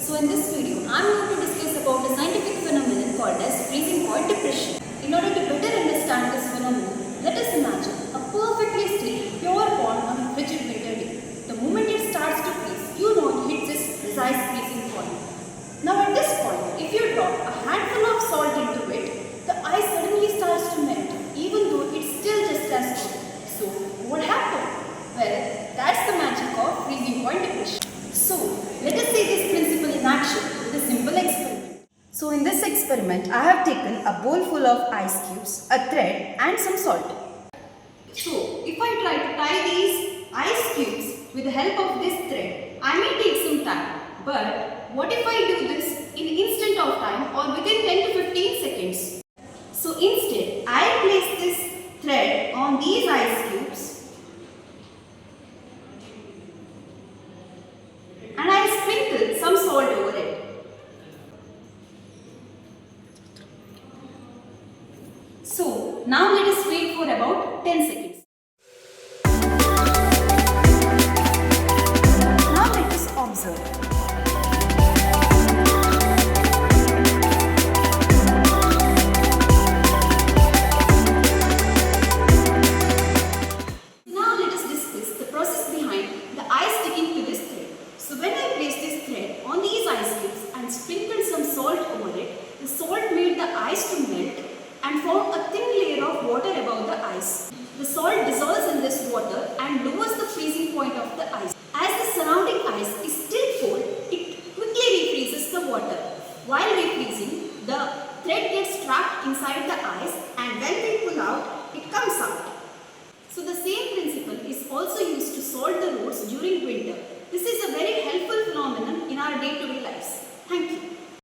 So in this video, I am going to discuss about a scientific phenomenon called as freezing point depression. In order to better understand this phenomenon, let us imagine a perfectly still, pure pond on a frigid winter day. The moment it starts to freeze, you know it hits its precise freezing point. Now at this point, if you drop a handful of salt into it, the ice suddenly starts to melt, even though it's still just as cold. So what happened? Well, that's the magic of freezing point depression. So, let us see this principle in action with a simple experiment. So, in this experiment, I have taken a bowl full of ice cubes, a thread and some salt. So, if I try to tie these ice cubes with the help of this thread, I may take some time. But, what if I do this in instant of time or within 10 to 15 seconds? So, instead, I place this thread on these ice cubes and I sprinkle some salt over it. So, now let us wait for about 10 seconds. Now let us observe. Now let us discuss the process behind the ice sticking to this thread. So when I placed this thread on these ice cubes and sprinkled some salt over it, the salt made the ice to melt and form a thin layer of water above the ice. The salt dissolves in this water and lowers the freezing point of the ice. As the surrounding ice is still cold, it quickly refreezes the water. While refreezing, the thread gets trapped inside the ice and when we pull out, it comes out.